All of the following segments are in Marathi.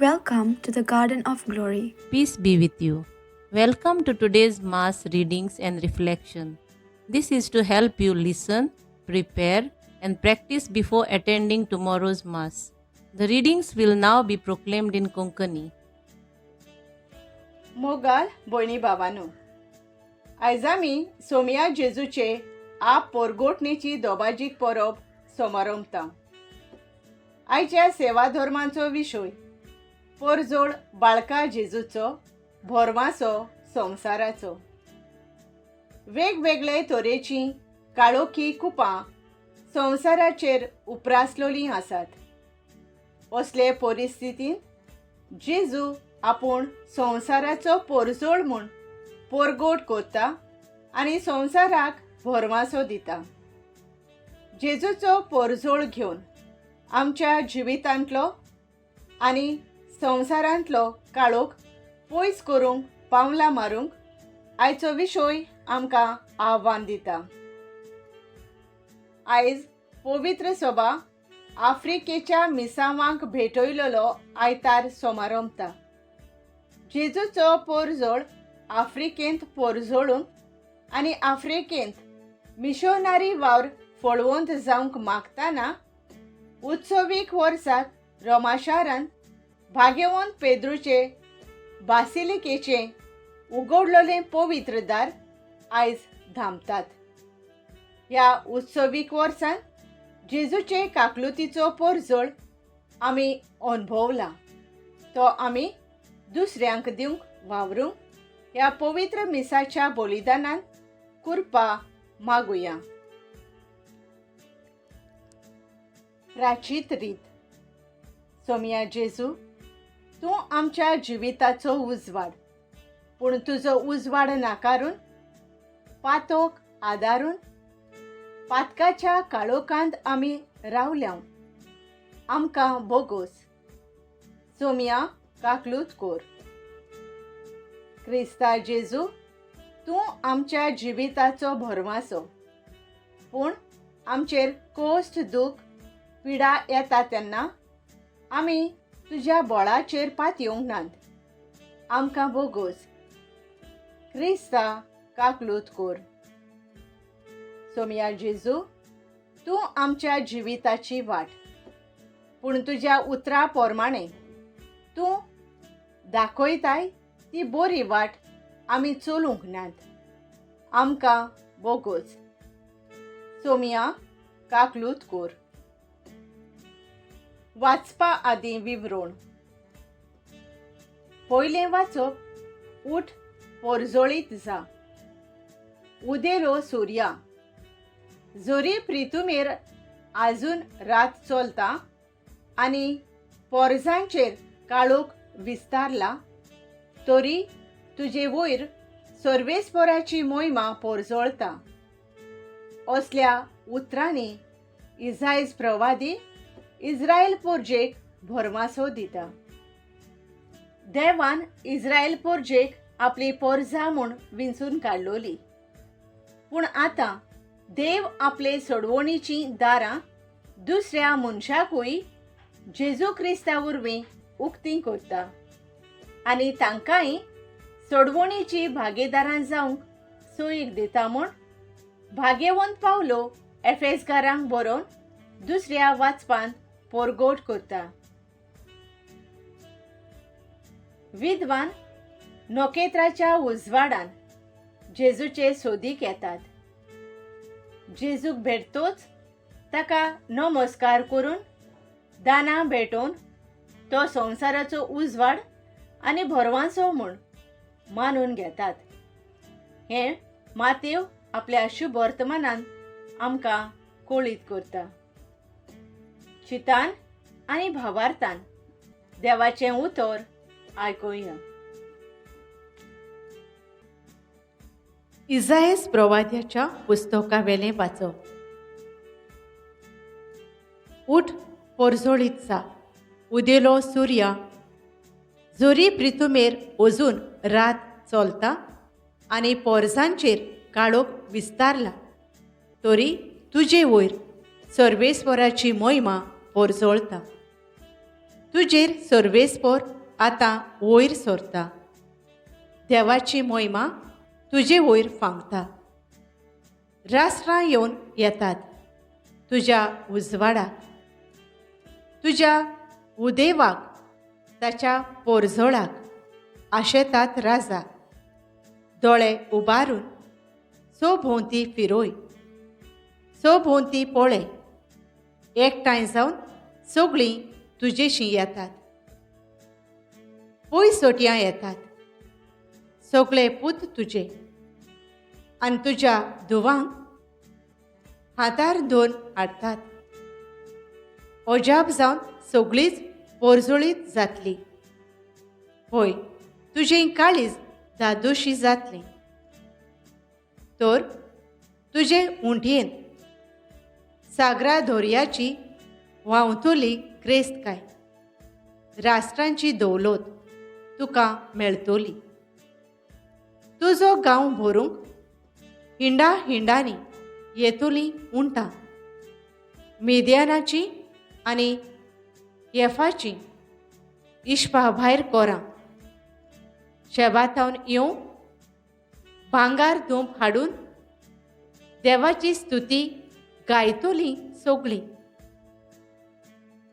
Welcome to the Garden of Glory. Peace be with you. Welcome to today's Mass readings and reflection. This is to help you listen, prepare, and practice before attending tomorrow's Mass. The readings will now be proclaimed in Konkani. मोगाल भयणी भावांनो, आयज आमी सोमया जेजूचे आप पोरगोटणेची दोबाजीक परब समारंभता. आयच्या सेवा धर्मांचो विशय परजोड बाळका जेजूचो भोरमाचो संवसाराचो. वेगवेगळे तरेची काळोखी कुपां संवसाराचेर उप्रासलोलीं आसात. असले परिस्थितींत जेजू आपूण संवसाराचो परजोड म्हूण परगोट करता आनी संवसाराक भरमासो दिता. जेजूचो परजोड घेवन आमच्या जिवितांतलो आनी संवसारांतलो काळोख पयस करूंक पावलां मारूंक आयचो विशय आमकां आव्हान दिता. आयज पवित्र सभा आफ्रिकेच्या मिसावांक भेटयलेलो आयतार समारंभता. जेजूचो परजोड आफ्रिकेंत परजोडूंक आनी आफ्रिकेंत मिशनरी वावर फळवंत जावंक मागतना उत्सवीक वर्साक रोमा शारांत भाग्यवंत पेद्रूचे बासिलिकेचे उगडलेलें पवित्र दार आयज धांपतात. ह्या उत्सवीक वर्सान जेजूचे काकलुतीचो परजोड आमी अनुभवला. तो आमी दुसऱ्यांक दिवंक वावरूंक ह्या पवित्र मिसाच्या बलिदानान कुरपा मागुया. प्राचीत रीत. सोमया जेजू, तूं आमच्या जिविताचो उजवाड, पूण तुजो उजवाड नाकारून पातोक आदारून पातकाच्या काळोखांत आमी रावल्या. आमकां बोगोस. सोमया काकलूत कोर. क्रिस्ता जेजू, तूं आमच्या जिविताचो भरमासो, पूण आमचेर कोश्ट दूख पिडा येता तेन्ना आमी तुज्या बोळाचेर पातयोंक नात. आमकां बोगोस. क्रिस्ता काकलूत कोर. सोमया जेजू, तूं आमच्या जिविताची वाट, पूण तुज्या उतरा पोरमाणें तूं दाखयताय ती बरी वाट आमी चलूंक नात. आमकां बोगोस. सोमया काकलूत कोर. वाचपा आदीं विवरण. पयलें वाचप उठ परजोळीत जा. उदेलो सुर्या. जोरी प्रितुमेर आजून रात चलता आनी पोरजांचेर काळोख विस्तारला, तरी तुजे वयर सर्वेस्पराची मोहिमा परजोळता. असल्या उतरांनी इसायज प्रवादी इस्रायल पोरजेक भरमासो दिता. देवान इस्रायल पोरजेक आपली पोरजां म्हूण विंचून काडलोली, पूण आतां देव आपले सोडवणीची दारां दुसऱ्या मनशाकूय जेजू क्रिस्ता वरवीं उक्तीं करता आनी तांकांय सोडवणीची भागीदारां जावंक सोयीक दिता म्हूण भाग्यवंत पावलो एफेसकारांक बरोवन दुसऱ्या वाचपान परगोट करता. विद्वान नोकेत्राच्या उजवाडान जेजूचे सोदीक येतात. जेजूक भेटतोच ताका नमस्कार करून दानां भेटोवन तो संवसाराचो उजवाड आनी भरवांचो म्हूण मानून घेतात. हें मातेव आपल्या शुभ वर्तमानान आमकां कळीत करता. चितान आनी भावार्थान देवाचें उतर आयकुया. इसायस प्रवाद्याच्या पुस्तका वेलें वाचप. उठ परजोळीत जा. उदेलो सुर्या. जोरी प्रितुमेर अजून रात चलता आनी पोरजांचेर काळोख विस्तारला, तरी तुजे वयर सर्वेस्वराची मोहिमा परजोळता. तुजेर सर्वेस्पर आतां वयर सरता. देवाची मोहिमा तुजे वयर फांगता. राष्ट्रां येवन येतात तुज्या उजवाडाक. तुज्या उदेवाक ताच्या पोरजोळाक आशेतात राजा. दोळे उबारून सोभोवती फिरोय, सोभोवती पळय. एकठांय जावन सगळीं तुजेशीं येतात. पयसोट्यां येतात सगळे पूत तुजे, आनी तुज्या धुवांक हातार धरून हाडटात. अजाप जावन सगळींच पोरजोळीत जातलीं. पळय, तुजें काळीज धादोशी जातलें. तर तुजे उंटयेन सागरा दर्याची व्हांवतली क्रेस्त. राष्ट्रांची दौलत तुका मेळटली. तुजो गांव भरूंक हिंडा हिंडांनी येतलीं उंटां. मिद्यानाची आनी येफाची इश्पा भायर कोरां. शेबातावन येवं भांगार धूप हाडून देवाची स्तुती गायतलीं सगळीं.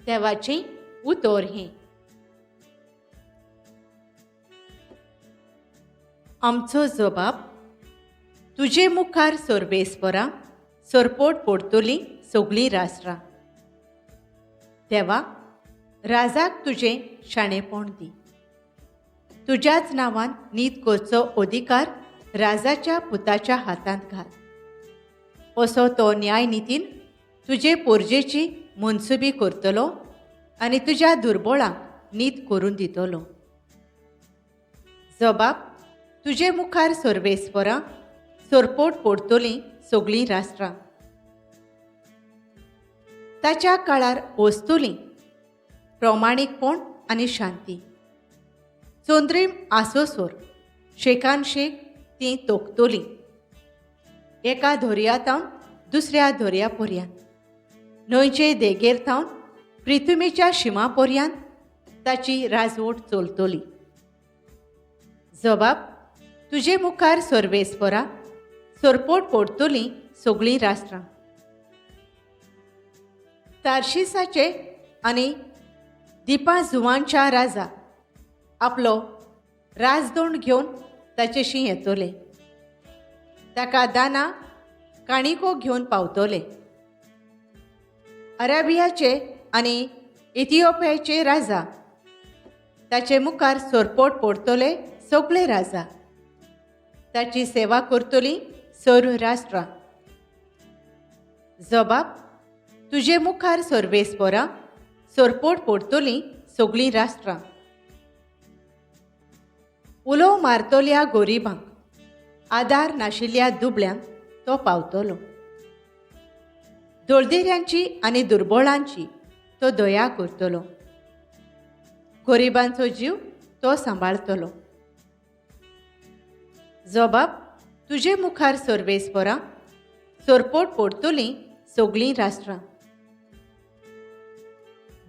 देवाचें उतर हें. आमचो जबाब. तुजे मुखार सर्वेस्परा सरपोट पडटलीं सगळीं राष्ट्रां. देवा, राजाक तुजें शाणेपण दी. तुज्याच नांवान नीत करचो अधिकार राजाच्या पुताच्या हातांत घाल. असो तो न्याय नितीन तुजे पोरजेची मनसुबी करतलो आनी तुज्या दुर्बळांक नीत करून दितलो. जबाब. तुजे मुखार सर्वेस्परा सरपोट पडटलीं सगळीं राष्ट्रां. ताच्या काळार वस्तुलीं प्रमाणीकपण आनी शांती. चोंद्रीम आसोसोर शेकान शेक तीं तोखतलीं. एका दर्यातावन दुसऱ्या दर्यापर्यंत, न्हंयचे देगेर थावन पृथ्वीच्या शिमा पर्यंत ताची राजवट चलतली. जबाब. तुजे मुखार सर्वेस्परा सरपोट पडटलीं सगळीं राष्ट्रां. तार्शिसाचे आनी दिपाजुवांच्या राजा आपलो राजदंड घेवन ताचेशी येतले. ताका दाना काणिको घेवन पावतले. अरेबियाचे आनी इथिओपियाचे राजा ताचे मुखार सरपोट पडटले सगळे राजा. ताची सेवा करतलीं सर्व राष्ट्रां. जबाब. तुजे मुखार सर्वेस्परा सरपोट पडटलीं सगळीं राष्ट्रां. उलो मारतल्या गोरिबांक आदार नाशिल्ल्या दुबळ्यांक तो पावतलो. दोळदिऱ्यांची आनी दुर्बळांची तो दया करतलो. गोरिबांचो जीव तो सांबाळतलो. जबाब. तुजे मुखार सर्वेस्परा सरपोट पडटलीं सगळीं राष्ट्रां.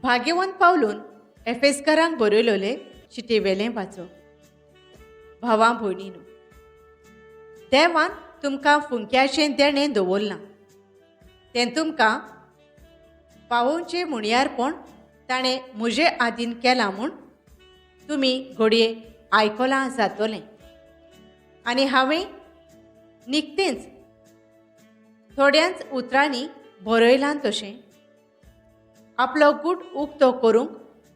भाग्यवंत पावलून एफेसकारांक बरयलोले चिटेवेलें वाचो. भावां भयणीनो, देवान तुमकां फुंक्याचें देणें दवरलां. तें तुमकां पावोवचें म्हणयारपण ताणें म्हजे आदीन केलां म्हूण तुमी घडये आयकलां जातलें. आनी हांवें निकतेंच थोड्यांच उतरांनी बरयलां तशें आपलो गूट उक्तो करूंक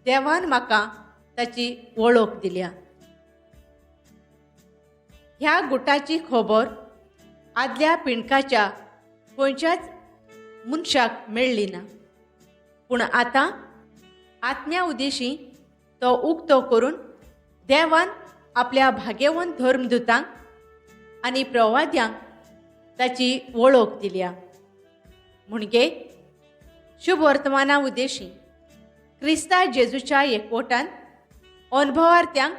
देवान म्हाका ताची वळख दिल्या. ह्या गुटाची खबर आदल्या पिणकाच्या खंयच्याच मनशाक मेळ्ळी ना. पूण आतां आत्म्या उदेशी तो उक्तो करून देवान आपल्या भाग्यवंत धर्मदुतांक आनी प्रवाद्यांक ताची वळख दिल्या. म्हणजे शुभ वर्तमाना उदेशी क्रिस्ता जेजूच्या एकवटान अनुभवार्थ्यांक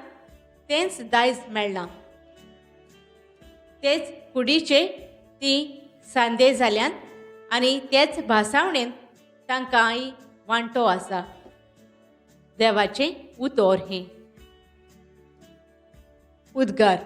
तेंच दायज मेळ्ळां. तेच कुडीचे ती सांदे जाल्यान आनी तेच भासावणेन तांकांय वांटो आसा. देवाचें उतर हें. उद्गार.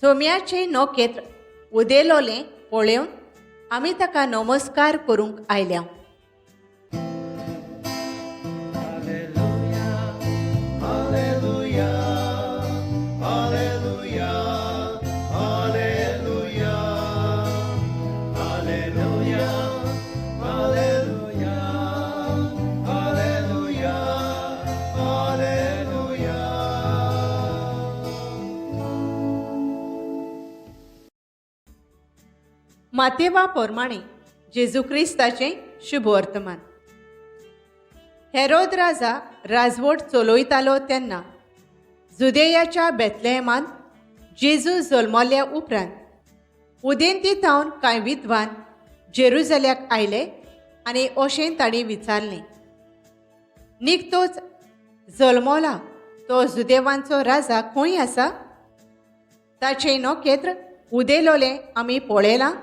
सोम्याचे नोकेत्र उदेलोलें पळोवन आमी ताका नमस्कार करूंक आयल्या. मातेवा प्रमाणे जेजू क्रिस्ताचें शुभ वर्तमान. हेरोद राजा राजवट चलोयतालो तेन्ना जुदेयाच्या बेतलेहमांत जेजू जल्मल्या उपरांत उदेंती थावन कांय विद्वान जेरुजल्याक आयले आनी अशें तांणी विचारलें, निकतोच जल्मला तो जुदेवांचो राजा खंय आसा? ताचें नोकेत्र उदेलोलें आमी पळयलां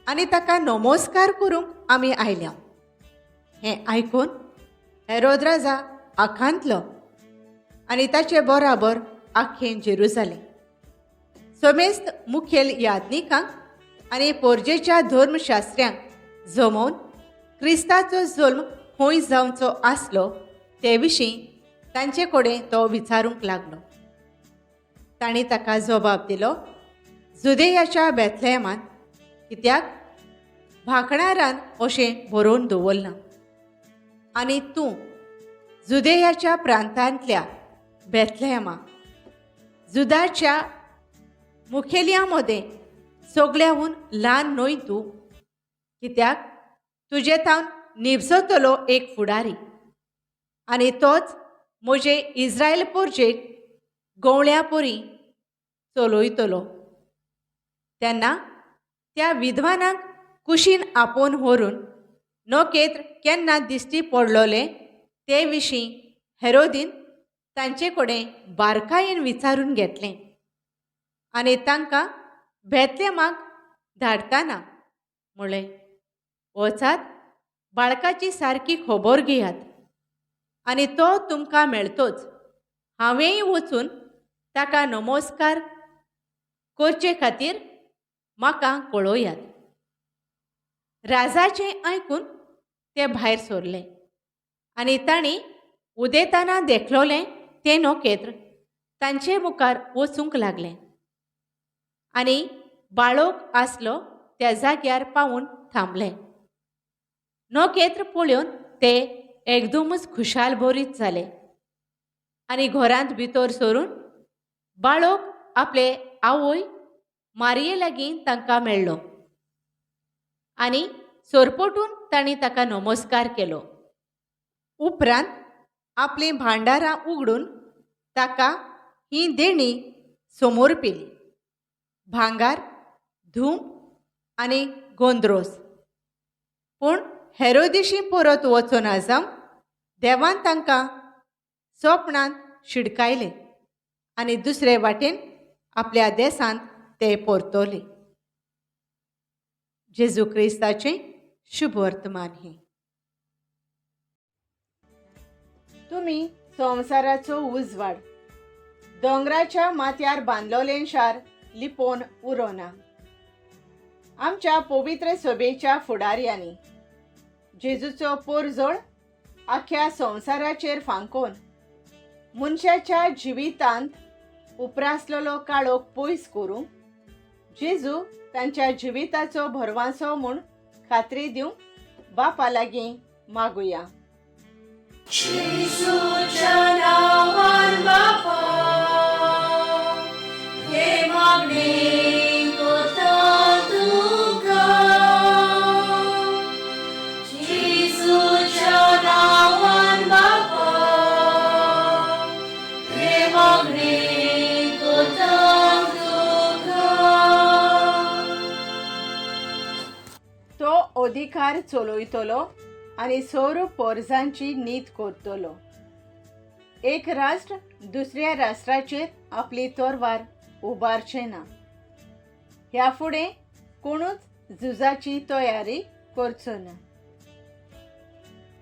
आनी ताका नमस्कार करूंक आमी आयल्या. हें आयकून हेरोद राजा आखांतलो आनी ताचे बराबर आख्खें जेरुजलेम. समेस्त मुखेल यादनिकांक आनी पोरजेच्या धर्मशास्त्र्यांक जमोवन क्रिस्ताचो जल्म खंय जावचो आसलो ते विशीं तांचे कडेन तो विचारूंक लागलो. तांणी ताका जबाब दिलो, जुदेयाच्या बेतलेहमांत, कित्याक भाकणारान अशें बरोवन दवरलां. आनी तूं जुदेयाच्या प्रांतांतल्या बेतलेहमा, जुदाच्या मुखेल्या मदें सगळ्याहून ल्हान न्हय तूं, कित्याक तुजे थावन निवजतलो एक फुडारी आनी तोच म्हजे इस्रायल पोरजेक गवळ्या परी चलयतलो. तेन्ना त्या विद्वानाक कुशीन आपोवन व्हरून नोकेत्र केन्ना दिश्टी पडलोलें ते विशीं हेरोदीन तांचे कडेन बारकायेन विचारून घेतलें आनी तांकां बेतलेहमाक धाडटाना म्हणलें, वचात, बाळकाची सारकी खबर घेयात आनी तो तुमकां मेळटोच. हांवेंय वचून ताका नमस्कार करचे खातीर म्हाका कळयात. राजाचें आयकून ते भायर सरले आनी तांणी उदेताना देखलोलें तें नोकेत्र तांचे मुखार वचूंक लागलें आनी बाळोक आसलो त्या जाग्यार पावून थांबलें. नोकेत्र पळोवन ते एकदमच खुशाल भरीत जाले आनी घरांत भितर सरून बाळोक आपले आवय मारये लागीं तांकां मेळ्ळो आनी सरपटून तांणी ताका नमस्कार केलो. उपरांत आपलीं भांडारां उगडून ताका ही देणी समोर पेली, भांगार, धूम आनी गोंदरोस. पूण हेरोदेशी परत वचून आजाम देवान तांकां स्वप्नांत शिडकायले आनी दुसरे वाटेन आपल्या देसांत ते परतले. जेजू क्रिस्ताचें शुभ वर्तमान हें. तुमी संवसाराचो उजवाड दोंगराच्या माथ्यार बांदलोलें शार लिपोवन उरोना. आमच्या पवित्र सभेच्या फुडाऱ्यांनी जेजूचो पोरजोळ आख्या संवसाराचेर फांकोवन मनशाच्या जिवितांत उपरासलेलो काळोख पयस करूंक जेजू तांच्या जिविताचो भरवासो म्हूण खात्री दिवंक बापा लागीं मागुया. जेजूच्या नांवान बापा, हे मागणी करता तुका. जेजूच्या नांवान बापा, हे मागणी करता तुका. अधिकार चलोयतलो आनी सौर पोरजांची नीत करतलो. एक राष्ट्र दुसऱ्या राष्ट्राचेर आपली तोरवार उबारचें ना. ह्या फुडें कोणूच झुजाची तयारी करचो ना.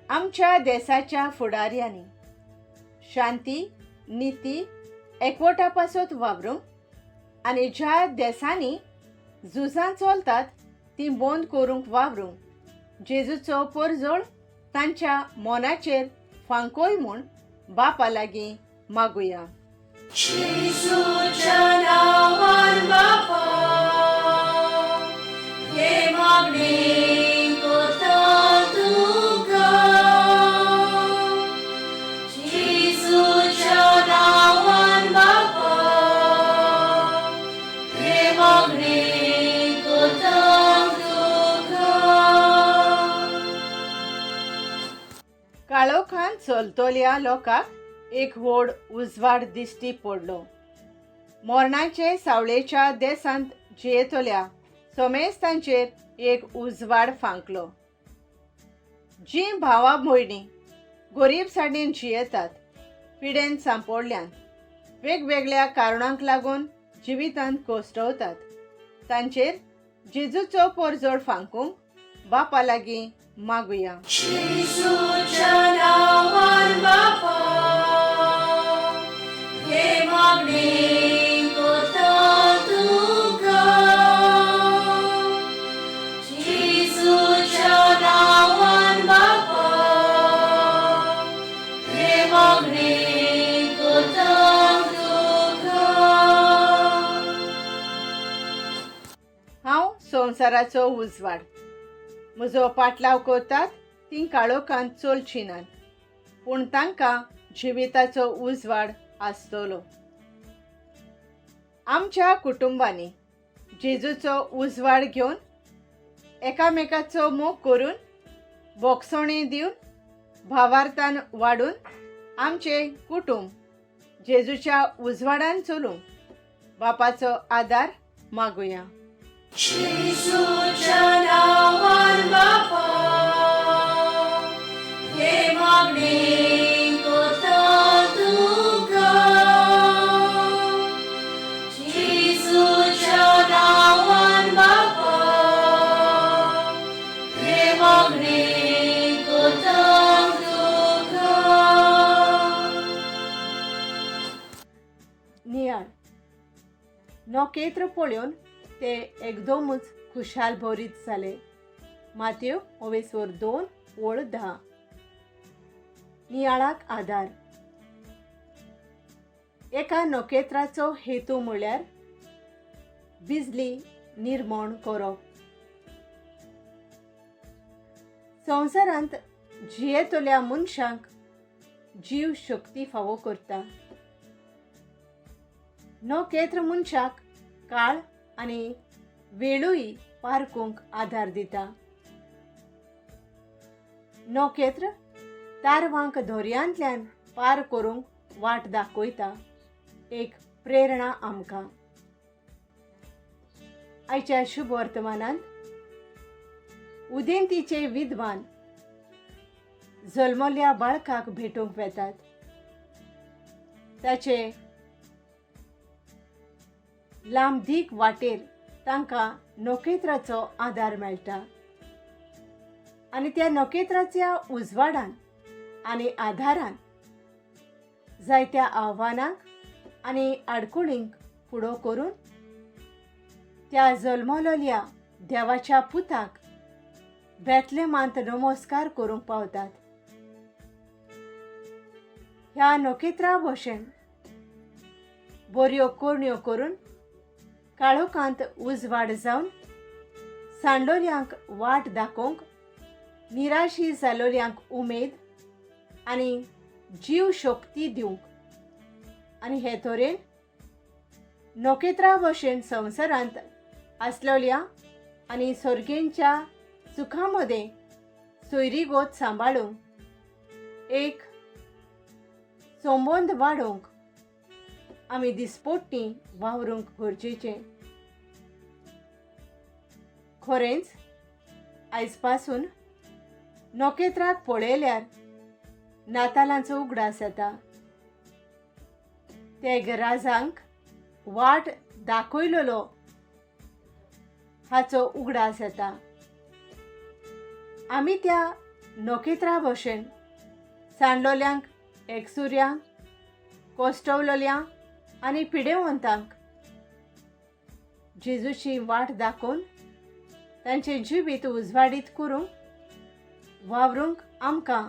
आमच्या देशाच्या फुडाऱ्यांनी शांती नीती एकवटा पासत वावरूंक आनी ज्या देशांनी झुजां चलतात ती बंद करूंक वावरूंक जेजूचो परजोळ तांच्या मनाचेर फांकोय म्हूण बापा लागीं मागुया. येशूच्या नांवान बापा, हे मागणी करता तुका. येशूच्या नांवान बापा, हे मागणी करता तुका. काळोखान चलतल्या लोकांक एक व्हड उजवाड दिश्टी पडलो. मोरणाचे सावळेच्या देसांत जियेतल्या सोमेस्तांचेर एक उजवाड फांकलो. जी भावा भयणी गरीब साडीन जियेतात, पिडेन सांपडल्यान वेगवेगळ्या कारणांक लागून जिवितांत कोसळटात, तांचेर जेजूचो परजोड फांकूंक बापा लागीं मागुया. येशूच्या नांवान बापा, हे मागणी करता तुका. येशूच्या नांवान बापा, हे मागणी करता तुका. हांव संवसाराचो उजवाड. म्हजो पाटलाव करतात तीं काळोखांत चलचीं नात, पूण तांकां जिविताचो उजवाड आसतलो. आमच्या कुटुंबांनी जेजूचो उजवाड घेवन एकामेकाचो मोग करून बोगसणी दिवन भावार्थान वाडून आमचें कुटुंब जेजूच्या उजवाडान चलूंक बापाचो आदार मागुया. येशूच्या नांवान बापा, हे मागणी करता तुका. येशूच्या नांवान बापा, हे मागणी करता तुका. नियाळ नोकेत्र पळोवन ते एकदमूच खुशाल भरीत जाले. मातयेव 2:10. नियाळाक आदार. एका नोकेत्राचो हेतू म्हळ्यार बिजली निर्माण करप. संवसारांत जियेतल्या मनशांक जीव शक्ती फावो करता. नोकेत्र मनशाक काळ आनी वेळूय पारकूंक आदार दिता. नोकेत्र तारवांक दर्यांतल्यान पार करूंक वाट दाखयता. एक प्रेरणा आमकां. आयच्या शुभ वर्तमानांत उदेंतीचे विद्वान जल्मल्ल्या बाळकाक भेटूंक वेतात. ताचे लांबदीक वाटेर तांकां नोकेत्राचो आदार मेळटा आनी त्या नोकेत्राच्या उजवाडान आनी आदारान जायत्या आव्हानांक आनी आडकुळींक फुडो करून त्या जल्मलोल्या देवाच्या पुताक बेतलेमांत नमस्कार करूंक पावतात. ह्या नोकेत्रा भशेन बऱ्यो कोणयो करून काळोखांत उजवाड जावन सांडलोल्यांक वाट दाखोवंक, निराशी जालोल्यांक उमेद आनी जीव शक्ती दिवंक आनी हे तरेन नोकेत्रा भशेन संवसारांत आसलोल्या आनी सर्गेंच्या सुखां मदें सोयरीगोत सांबाळूंक एक संबंद वाडोवंक आमी दिसपट्टी वावरूंक गरजेचें. खरेंच आयज पासून नोकेत्राक पळयल्यार नातालांचो उगडास येता. ते राजांक वाट दाखयलोलो हाचो उगडास येता. आमी त्या नोकेत्रा भशेन सांडलोल्यांक एकसुऱ्यांक कोश्टवलोल्यांक आनी पिडेवंतांक जेजूची वाट दाखोवन तांचें जिवीत उजवाडीत करूंक वावरूंक आमकां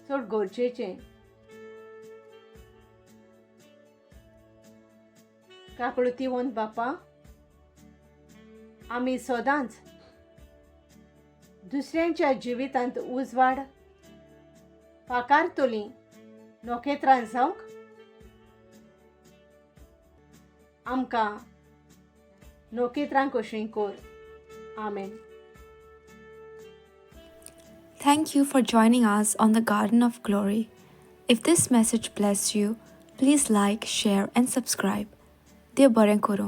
चड गरजेचें. काकळुतीवंत बापा, आमी सदांच दुसऱ्यांच्या जिवितांत उजवाड पाकारतली नोकेत्रां जावंक आमकां नोकेत्रां कशीं core. Amen. Thank you for joining us on the Garden of Glory. If this message blessed you, please like, share, and subscribe. Dear Baren Koro.